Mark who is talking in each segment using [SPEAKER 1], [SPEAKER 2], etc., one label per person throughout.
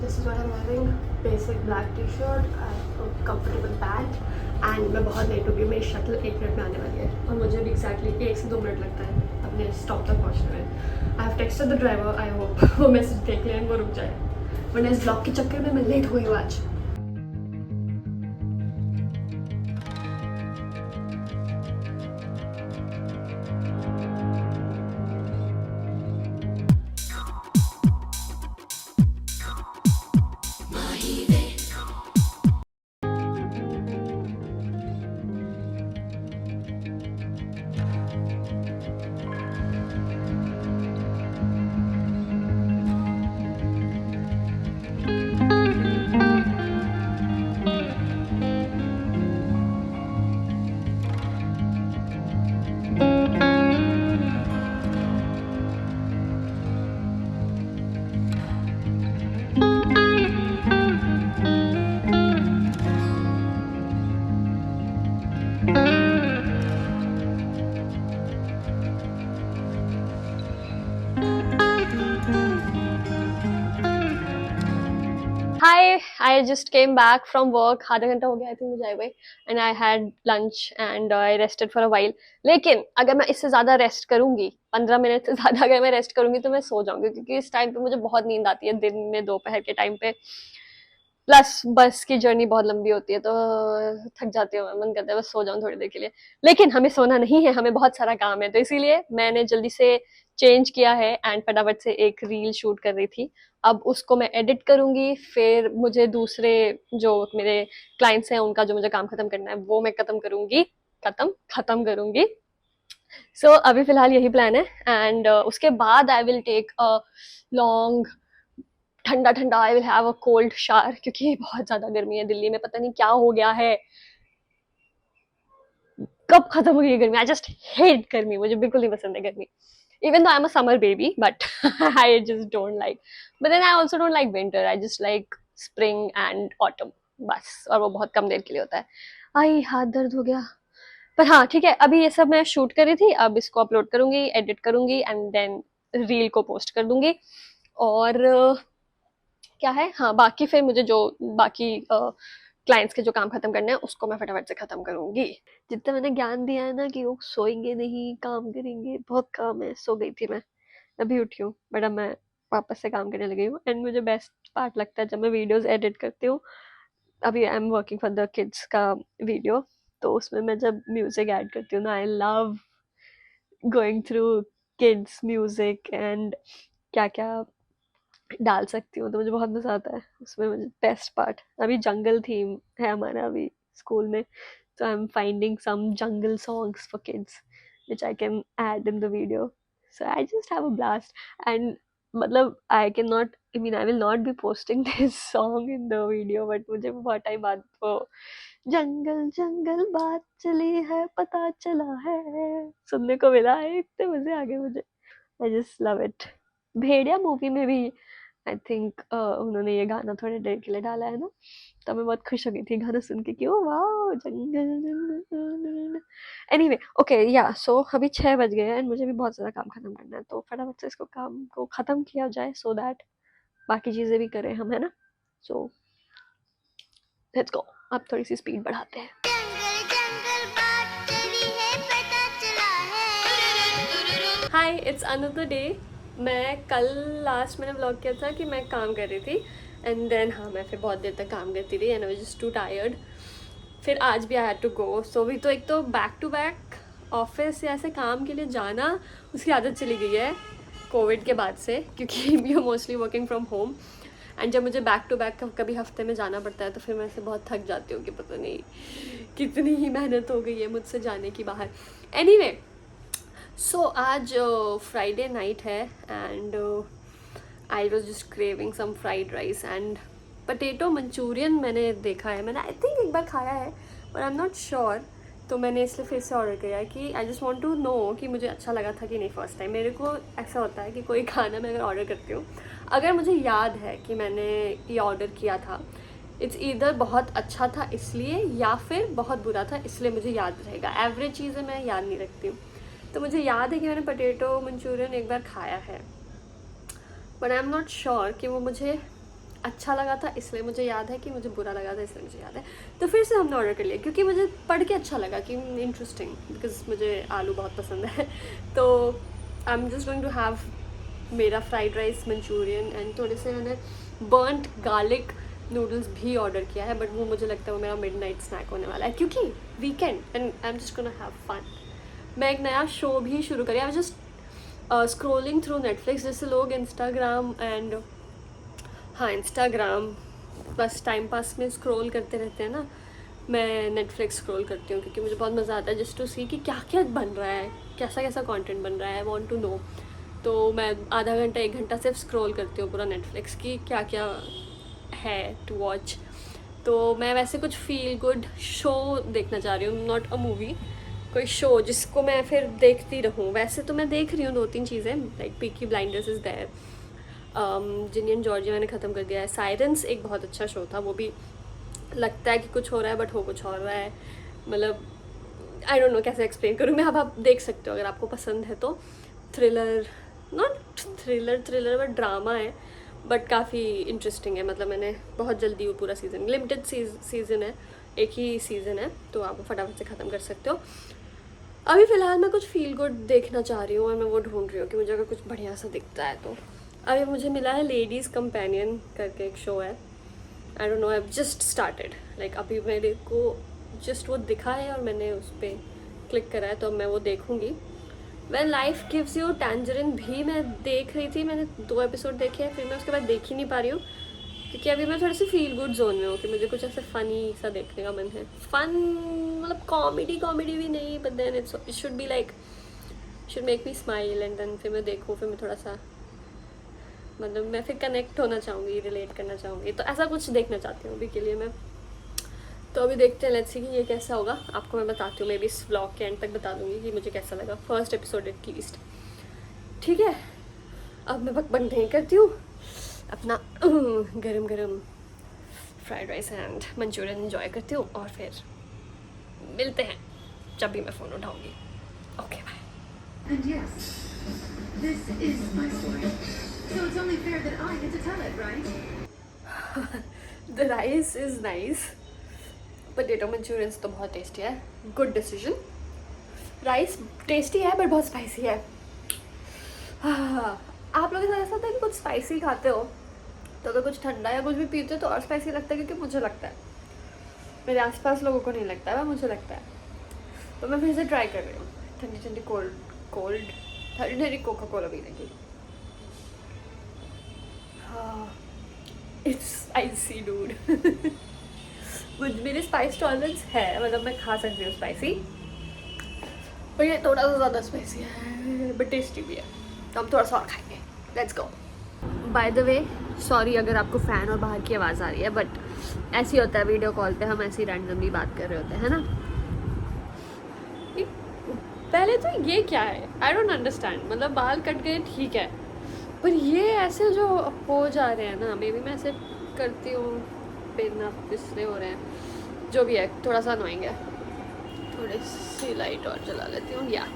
[SPEAKER 1] This is what I am wearing, basic black T shirt, comfortable pant and मैं बहुत late हो गई, मेरी शटल 1 मिनट में आने वाली है और मुझे भी एक्जैक्टली 1 से 2 मिनट लगता है अपने स्टॉप तक पहुँचने में। I have texted the driver, I hope वो मैसेज देख लें वो रुक जाए, वरना इस ब्लॉग के चक्कर में मैं लेट हो गई हूँ आज। Hi, I just came back from work. आधा घंटा हो गया आई थिंक मुझे आए हुए, and I had lunch and I rested for a while. लेकिन अगर मैं इससे ज़्यादा रेस्ट करूंगी, 15 मिनट से ज़्यादा अगर मैं रेस्ट करूंगी तो मैं सो जाऊंगी, क्योंकि इस टाइम पे मुझे बहुत नींद आती है, दिन में दोपहर के टाइम पे। प्लस बस की जर्नी बहुत लंबी होती है तो थक जाती हूँ, मन करता है बस सो जाऊं थोड़ी देर के लिए। लेकिन हमें सोना नहीं है, हमें बहुत सारा काम है, तो इसीलिए मैंने जल्दी से चेंज किया है एंड फटाफट से एक रील शूट कर रही थी। अब उसको मैं एडिट करूंगी, फिर मुझे दूसरे जो मेरे क्लाइंट्स हैं उनका जो मुझे काम खत्म करना है वो मैं खत्म करूंगी। सो अभी फिलहाल यही प्लान है, एंड उसके बाद I will take a long ठंडा ठंडा, I will have a cold shower, क्योंकि बहुत ज्यादा गर्मी है दिल्ली में, पता नहीं क्या हो गया है, कब खत्म होगी ये गर्मी। आई जस्ट हेट गर्मी, मुझे बिल्कुल नहीं पसंद है गर्मी। Even though I'm a summer baby, but I just don't like. But then I also don't like winter. I just like spring and autumn. बस, और वो बहुत कम देर के लिए होता है। आई हाथ दर्द हो गया। पर हाँ ठीक है, अभी ये सब मैं शूट कर रही थी, अब इसको अपलोड करूंगी, एडिट करूंगी एंड देन रील को पोस्ट कर दूंगी। और क्या है, हाँ बाकी फिर मुझे जो बाकी क्लाइंट्स के जो काम खत्म करने हैं उसको मैं फटाफट से खत्म करूंगी। जितना मैंने ज्ञान दिया है ना कि वो सोएंगे नहीं काम करेंगे, बहुत काम है, सो गई थी मैं, अभी उठी हूँ, बट अब मैं वापस से काम करने लगी हूँ। एंड मुझे बेस्ट पार्ट लगता है जब मैं वीडियोस एडिट करती हूँ। अभी I am working for the kids का वीडियो, तो उसमें मैं जब म्यूजिक ऐड करती हूँ ना, I love going through kids music and क्या क्या डाल सकती हूँ, तो मुझे बहुत मजा आता है उसमें। मुझे बेस्ट पार्ट, अभी जंगल थीम है हमारा अभी स्कूल में, so I'm finding some jungle songs for kids which I can add in the video, so I just have a blast. And मतलब I mean I will not be posting this song in the video, but मुझे बहुत time बाद वो जंगल जंगल बात चली है पता चला है सुनने को मिला है, इतने मजे आ गए मुझे। I just love it. Bhediya movie में भी आई थिंक उन्होंने ये गाना थोड़ी देर के लिए डाला है ना, तो मैं बहुत खुश हो गई थी गाना सुन के कि ओ वाओ जंगल जंगल। एनीवे ओके या सो अभी 6 बज गए हैं एंड मुझे भी बहुत ज़्यादा काम खत्म करना है, तो फटाफट से इसको काम को ख़त्म किया जाए सो दैट बाकी चीज़ें भी करें हम, है ना। सो लेट्स गो, अब थोड़ी सी स्पीड बढ़ाते हैं। हाय, इट्स अनदर डे। मैं कल लास्ट मैंने व्लॉग किया था कि मैं काम कर रही थी, एंड देन हाँ मैं फिर बहुत देर तक काम करती रही and I was just to tired. फिर आज भी आई हैड टू गो, सो भी तो एक तो बैक टू बैक ऑफिस या ऐसे काम के लिए जाना उसकी आदत चली गई है कोविड के बाद से, क्योंकि we are mostly working from home. And जब मुझे बैक टू बैक कभी हफ्ते में जाना पड़ता है तो फिर मैं ऐसे बहुत थक जाती हूँ कि पता नहीं कितनी ही मेहनत हो गई है मुझसे जाने की बाहर। एनीवे सो आज फ्राइडे नाइट है and I was just craving some fried rice and potato Manchurian मैंने देखा है, मैंने आई थिंक एक बार खाया है पर आई एम नॉट श्योर, तो मैंने इसलिए फिर से ऑर्डर किया है कि I just want to know कि मुझे अच्छा लगा था कि नहीं फर्स्ट टाइम। मेरे को ऐसा होता है कि कोई खाना मैं अगर ऑर्डर करती हूँ, अगर मुझे याद है कि मैंने ये ऑर्डर किया था, इट्स ईदर बहुत अच्छा था इसलिए या फिर बहुत बुरा था इसलिए मुझे याद रहेगा। एवरेज चीज़ें मैं याद नहीं रखती हूँ, तो मुझे याद है कि मैंने पटेटो मंचूरियन एक बार खाया है, but I am not sure कि वो मुझे अच्छा लगा था इसलिए मुझे याद है, कि मुझे बुरा लगा था इसलिए मुझे याद है। तो फिर से हमने ऑर्डर कर लिया क्योंकि मुझे पढ़ के अच्छा लगा कि इंटरेस्टिंग, बिकॉज मुझे आलू बहुत पसंद है। तो I am just going to have मेरा फ्राइड राइस, मंचूरियन एंड थोड़े से मैंने बर्नट गार्लिक नूडल्स भी ऑर्डर किया है, बट वो मुझे लगता है वो मेरा मिडनाइट स्नैक होने वाला है क्योंकि weekend and I am just gonna have fun. मैं एक नया शो भी शुरू करी, I was just scrolling through Netflix, जैसे लोग इंस्टाग्राम एंड हाँ इंस्टाग्राम बस टाइम पास में स्क्रॉल करते रहते हैं ना, मैं नेटफ्लिक्स स्क्रॉल करती हूँ क्योंकि मुझे बहुत मज़ा आता है जस्ट टू सी कि क्या क्या बन रहा है, कैसा कैसा कंटेंट बन रहा है, आई वांट टू नो। तो मैं आधा घंटा 1 घंटा सिर्फ स्क्रॉल करती हूँ पूरा नेटफ्लिक्स की क्या क्या है टू वॉच। तो मैं वैसे कुछ फील गुड शो देखना चाह रही हूँ, नॉट अ मूवी, कोई शो जिसको मैं फिर देखती रहूँ। वैसे तो मैं देख रही हूँ 2-3 चीज़ें, like Peaky Blinders is there, Ginny and Georgia मैंने ख़त्म कर दिया है, साइरेंस एक बहुत अच्छा शो था, वो भी लगता है कि कुछ हो रहा है बट हो कुछ और रहा है, मतलब आई डोंट नो कैसे एक्सप्लेन करूँ मैं। अब आप देख सकते हो अगर आपको पसंद है तो। Thriller, not thriller but drama है, बट काफ़ी इंटरेस्टिंग है। मतलब मैंने बहुत जल्दी वो पूरा सीज़न, लिमिटेड सीज़न है, एक ही सीज़न है, तो आप फटाफट से ख़त्म कर सकते हो। अभी फ़िलहाल मैं कुछ फील गुड देखना चाह रही हूँ और मैं वो ढूंढ रही हूँ कि मुझे अगर कुछ बढ़िया सा दिखता है तो। अभी मुझे मिला है लेडीज़ कंपेनियन करके एक शो है, I don't know, I just started, like अभी मेरे को जस्ट वो दिखा है और मैंने उस पर क्लिक करा है, तो अब मैं वो देखूँगी। When life gives you tangerine भी मैं देख रही थी, मैंने 2 एपिसोड देखे हैं, फिर मैं उसके बाद देख ही नहीं पा रही हूँ क्योंकि अभी मैं थोड़ी सी फील गुड जोन में हूँ कि मुझे कुछ ऐसे फ़नी सा देखने का मन है। फ़न मतलब कॉमेडी भी नहीं, but then it should be like, should make me smile and then फिर मैं देखूँ, फिर मैं थोड़ा सा मतलब मैं फिर कनेक्ट होना चाहूँगी, रिलेट करना चाहूँगी, तो ऐसा कुछ देखना चाहती हूँ अभी के लिए मैं। तो अभी देखते हैं, लेट्स सी कि ये कैसा होगा। आपको मैं बताती हूँ, मैं भी इस व्लॉग के एंड तक बता दूँगी कि मुझे कैसा लगा फर्स्ट एपिसोड एटलीस्ट। ठीक है, अब मैं बक बक नहीं करती हूँ, अपना गरम गरम fried rice and Manchurian enjoy करती हूँ और फिर मिलते हैं जब भी मैं फ़ोन उठाऊँगी। Okay bye.
[SPEAKER 2] And yes, this is my story. So it's only fair that I get to tell it, right?
[SPEAKER 1] The rice is nice. Potato Manchurian तो बहुत टेस्टी है, गुड डिसीजन। राइस टेस्टी है but बहुत spicy है। आप लोगों के साथ ऐसा होता है कि कुछ स्पाइसी खाते हो तो अगर कुछ ठंडा या कुछ भी पीते हो तो और स्पाइसी लगता है, क्योंकि मुझे लगता है, मेरे आसपास लोगों को नहीं लगता है, मुझे लगता है। तो मैं फिर से ट्राई कर रही हूँ ठंडी ठंडी ठंडी ठंडी कोका कोला पीने की। It's spicy dude. मेरे स्पाइस टॉलरेंस है, मतलब मैं खा सकती हूँ स्पाइसी, पर ये थोड़ा सा ज़्यादा स्पाइसी है बट टेस्टी भी है, तो हम थोड़ा सा और खाएंगे। Let's go. By the way sorry अगर आपको फ़ैन और बाहर की आवाज़ आ रही है, बट ऐसे ही होता है वीडियो कॉल पे, हम ऐसे ही रैंडमली बात कर रहे होते हैं ना। पहले तो ये क्या है, आई डोंट अंडरस्टैंड, मतलब बाल कट गए ठीक है, पर ये ऐसे जो हो जा रहे हैं ना, मे बी मैं ऐसे करती हूँ पेन इसलिए हो रहे हैं, जो भी है थोड़ा सा अनोइंग है। थोड़ी सी लाइट और जला लेती हूँ या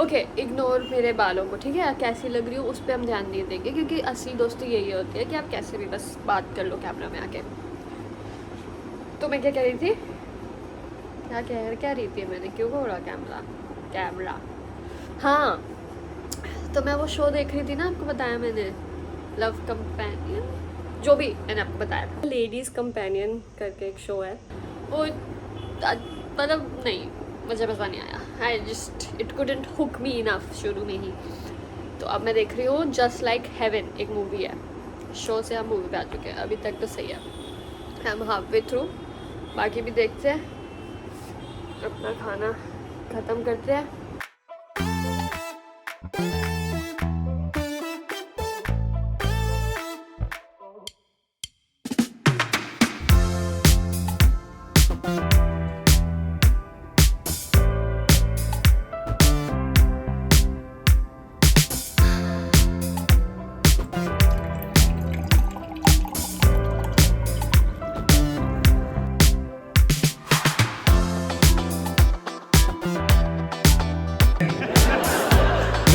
[SPEAKER 1] ओके, इग्नोर मेरे बालों को, ठीक है, कैसी लग रही हूँ उस पर हम ध्यान नहीं देंगे, क्योंकि असली दोस्ती यही होती है कि आप कैसे भी बस बात कर लो कैमरा में आके। तो मैं क्या कह रही थी, क्या रही थी मैंने, क्यों घोड़ा कैमरा। हाँ, तो मैं वो शो देख रही थी ना, आपको बताया मैंने, लव कंपेनियन, जो भी मैंने आपको बताया था, लेडीज़ कंपेनियन करके एक शो है, वो मतलब नहीं, मुझे मज़ा नहीं आया, it couldn't hook me enough शुरू में ही। तो अब मैं देख रही हूँ जस्ट लाइक हेवन, एक मूवी है, शो से हम मूवी पे आ चुके हैं, अभी तक तो सही है, हम हाफ वे थ्रू, बाकी भी देखते हैं, अपना खाना ख़त्म करते हैं।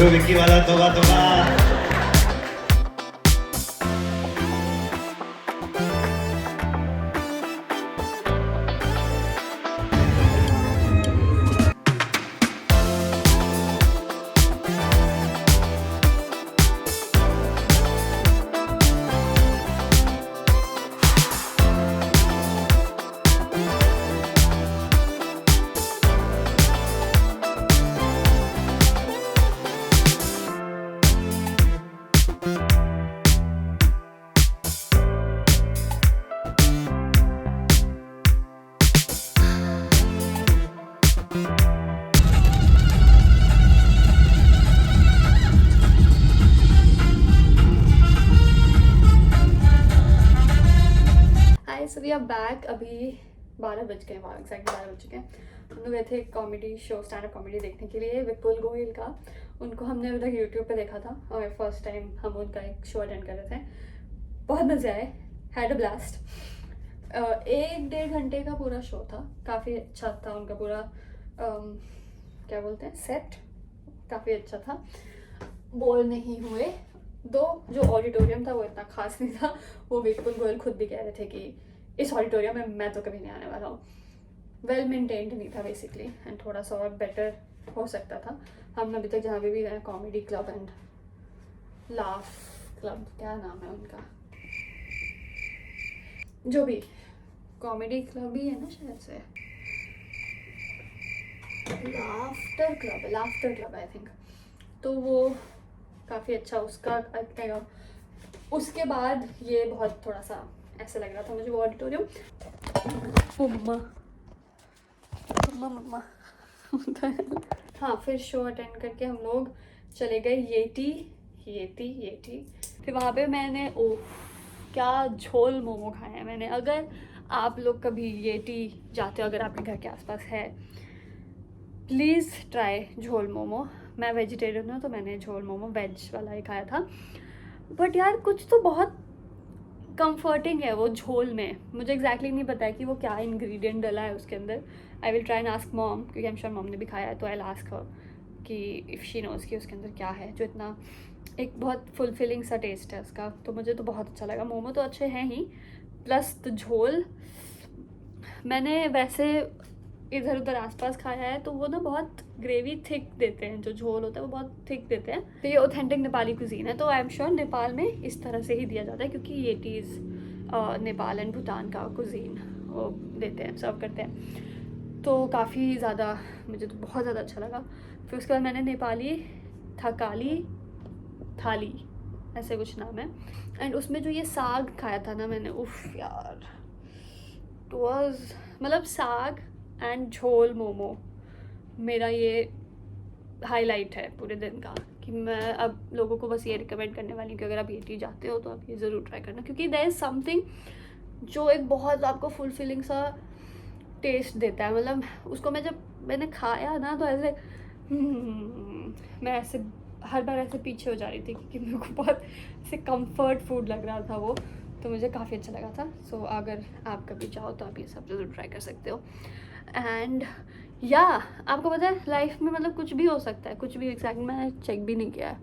[SPEAKER 3] विक्की वाला Tauba Tauba. We are back. अभी 12 बज गए, वहाँ एग्जैक्टली 12 बज चुके हैं। हम लोग गए थे comedy show, stand up comedy देखने के लिए, विपुल गोयल का। उनको हमने अभी तक यूट्यूब पे देखा था और फर्स्ट टाइम हम उनका एक शो अटेंड कर रहे थे। बहुत मज़े आए, हैड अ ब्लास्ट। 1-1.5 घंटे का पूरा शो था, काफ़ी अच्छा था उनका पूरा क्या बोलते हैं सेट, काफ़ी अच्छा था, बोर नहीं हुए। दो जो ऑडिटोरियम था वो इतना खास नहीं था, वो विपुल गोयल खुद भी कह रहे थे कि इस ऑडिटोरियम में मैं तो कभी नहीं आने वाला हूँ। वेल मेंटेन्ड नहीं था बेसिकली, एंड थोड़ा सा और बेटर हो सकता था। हम अभी तक जहाँ पे भी गए, comedy club and laugh club, क्या नाम है उनका, जो भी कॉमेडी क्लब ही है ना शायद से, लाफ्टर क्लब आई थिंक। तो वो काफ़ी अच्छा उसका। उसके बाद ये बहुत थोड़ा सा ऐसा लग रहा था मुझे वो ऑडिटोरियम। मम्मा हाँ, फिर शो अटेंड करके हम लोग चले गए येटी। फिर वहाँ पे मैंने क्या झोल मोमो खाए हैं मैंने। अगर आप लोग कभी येटी जाते हो, अगर आपके घर के आसपास है, प्लीज़ ट्राई झोल मोमो। मैं वेजिटेरियन हूँ तो मैंने झोल मोमो वेज वाला ही खाया था, बट यार कुछ तो बहुत कंफर्टिंग है वो झोल में। मुझे एग्जैक्टली नहीं पता है कि वो क्या इंग्रेडिएंट डला है उसके अंदर। I will try and ask mom, क्योंकि आई एम श्योर मॉम ने भी खाया है, तो आई विल आस्क हर कि इफ़ शी नोज़ कि उसके अंदर क्या है जो इतना एक बहुत फुलफिलिंग सा टेस्ट है उसका। तो मुझे तो बहुत अच्छा लगा। मोमो तो अच्छे हैं ही, प्लस द झोल। मैंने वैसे इधर उधर आसपास खाया है तो वो ना बहुत ग्रेवी थिक देते हैं, जो झोल होता है वो बहुत थिक देते हैं। तो ये ऑथेंटिक नेपाली कुजीन है, तो आई एम श्योर नेपाल में इस तरह से ही दिया जाता है, क्योंकि ये चीज़ नेपाल एंड भूटान का कुजीन वो देते हैं, सर्व करते हैं। तो काफ़ी ज़्यादा मुझे तो बहुत ज़्यादा अच्छा लगा। फिर उसके बाद मैंने नेपाली थकाली थाली ऐसे कुछ नाम है, एंड उसमें जो ये साग खाया था ना मैंने, उफ यार, इट वाज मतलब साग एंड झोल मोमो मेरा ये हाईलाइट है पूरे दिन का। कि मैं अब लोगों को बस ये रिकमेंड करने वाली हूँ कि अगर आप येटी जाते हो तो आप ये ज़रूर ट्राई करना, क्योंकि देयर इज़ समथिंग जो एक बहुत आपको फुलफिलिंग सा टेस्ट देता है। मतलब उसको मैंने खाया ना तो ऐसे मैं ऐसे हर बार ऐसे पीछे हो जा रही थी, क्योंकि मेरे को बहुत ऐसे कंफर्ट फूड लग रहा था वो, तो मुझे काफ़ी अच्छा लगा था। सो अगर आप कभी चाहो तो आप ये सब ज़रूर ट्राई कर सकते हो। एंड या आपको पता है लाइफ में मतलब कुछ भी हो सकता है, कुछ भी। एग्जैक्ट मैं चेक भी नहीं किया,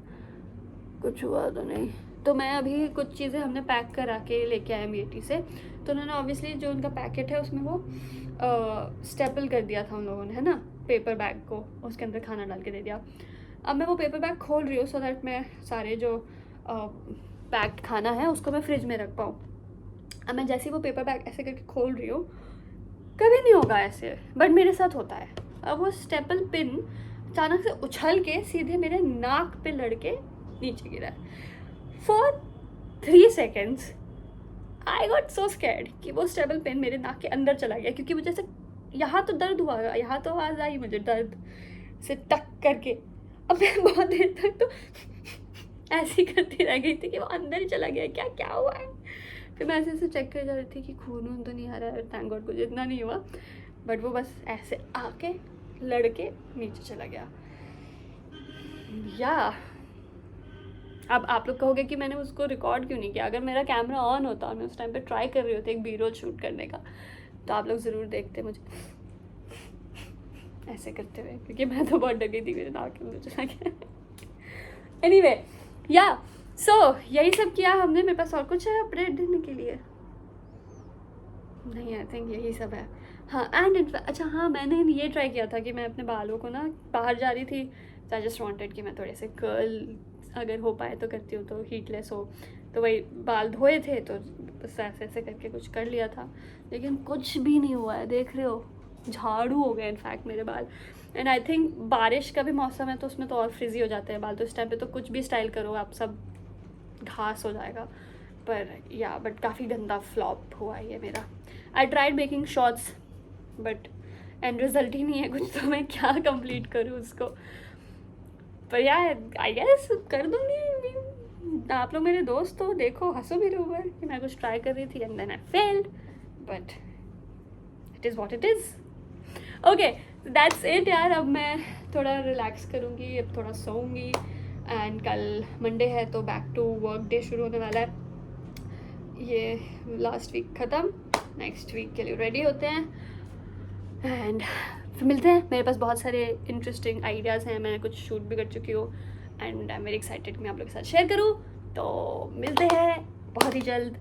[SPEAKER 3] कुछ हुआ तो नहीं। तो मैं अभी कुछ चीज़ें हमने पैक करा के लेके आए अमेठी से, तो उन्होंने ऑब्वियसली जो उनका पैकेट है उसमें वो स्टेपल कर दिया था उन लोगों ने, है ना, पेपर बैग को उसके अंदर खाना डाल के दे दिया। अब मैं वो पेपर बैग खोल रही हूँ सो दैट मैं सारे जो पैक्ड खाना है उसको मैं फ्रिज में रख पाऊँ। अब मैं जैसे ही वो पेपर बैग ऐसे करके खोल रही हूँ, कभी नहीं होगा ऐसे, बट मेरे साथ होता है। अब वो स्टेपल पिन अचानक से उछल के सीधे मेरे नाक पे लड़के नीचे गिरा। For 3 seconds I got so scared कि वो स्टेपल पेन मेरे नाक के अंदर चला गया, क्योंकि मुझे से यहाँ तो दर्द हुआ, यहाँ तो आवाज़ आई मुझे दर्द से टक करके। अब मैं बहुत देर तक तो ऐसे ही करती रह गई थी कि वो अंदर ही चला गया, क्या क्या हुआ है। फिर मैं ऐसे ऐसे चेक कर जा रही थी कि खून वून तो नहीं आ रहा है, थैंक गॉड कुछ इतना नहीं हुआ, बट वो बस ऐसे आके लड़के नीचे चला गया। या अब आप लोग कहोगे कि मैंने उसको रिकॉर्ड क्यों नहीं किया। अगर मेरा कैमरा ऑन होता और मैं उस टाइम पे ट्राई कर रही होती एक बी रोल शूट करने का, तो आप लोग ज़रूर देखते मुझे ऐसे करते हुए, क्योंकि मैं तो बहुत डर गई थी, मेरे नाक के अंदर चला गया। एनीवे या सो यही सब किया हमने। मेरे पास और कुछ है अपडेट देने के लिए नहीं, आई थिंक यही सब है। हाँ एंड अच्छा हाँ, मैंने ये ट्राई किया था कि मैं अपने बालों को ना, बाहर जा रही थी तो आई जस्ट वांटेड कि मैं थोड़े से कर्ल अगर हो पाए तो करती हूँ, तो हीटलेस हो, तो वही बाल धोए थे तो बस ऐसे ऐसे करके कुछ कर लिया था, लेकिन कुछ भी नहीं हुआ है। देख रहे हो, झाड़ू हो गए इनफैक्ट मेरे बाल। एंड आई थिंक बारिश का भी मौसम है तो उसमें तो और फ्रिजी हो जाते हैं बाल, तो इस टाइम पे तो कुछ भी स्टाइल करो आप सब घास हो जाएगा। पर या बट काफ़ी गंदा फ्लॉप हुआ ये मेरा। I tried making shorts but end result ही नहीं है कुछ, तो मैं क्या कंप्लीट करूँ उसको। पर यार आई गेस कर दूँगी। आप लोग मेरे दोस्त हो, देखो हंसो मेरे ऊपर कि मैं कुछ ट्राई कर रही थी and then I failed, but it is what it is. Okay, that's it यार. अब मैं थोड़ा रिलैक्स करूँगी, अब थोड़ा सोऊंगी. एंड कल मंडे है तो बैक टू वर्क डे शुरू होने वाला है. ये लास्ट वीक ख़त्म, नेक्स्ट वीक के लिए रेडी होते हैं. एंड फिर मिलते हैं. मेरे पास बहुत सारे इंटरेस्टिंग आइडियाज़ हैं, मैं कुछ शूट भी कर चुकी हूँ. And I am very excited कि मैं आप लोग के साथ शेयर करूँ. तो मिलते हैं बहुत ही जल्द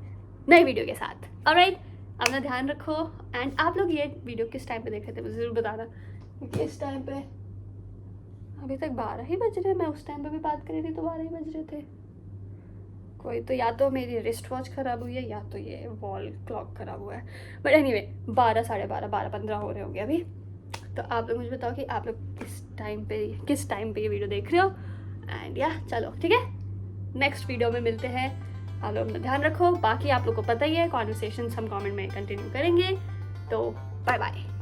[SPEAKER 3] नई वीडियो के साथ. ऑलराइट, अपना ध्यान रखो. एंड आप लोग ये वीडियो किस टाइम पे देख रहे थे मुझे ज़रूर बताना. क्योंकि इस टाइम पे अभी तक 12 ही बज रहे. मैं उस टाइम पे भी बात कर रही थी तो 12 ही बज रहे थे. कोई तो या तो मेरी रिस्ट वॉच ख़राब हुई है या तो ये वॉल क्लॉक ख़राब हुआ है. बट एनीवे 12, 12:30, 12:15 हो रहे होंगे अभी. तो आप लोग मुझे बताओ कि आप लोग किस टाइम पे ये वीडियो देख रहे हो. एंड या चलो ठीक है, नेक्स्ट वीडियो में मिलते हैं. आप लोग अपना ध्यान रखो. बाकी आप लोग को पता ही है, कॉन्वर्सेशंस हम कमेंट में कंटिन्यू करेंगे. तो बाय बाय.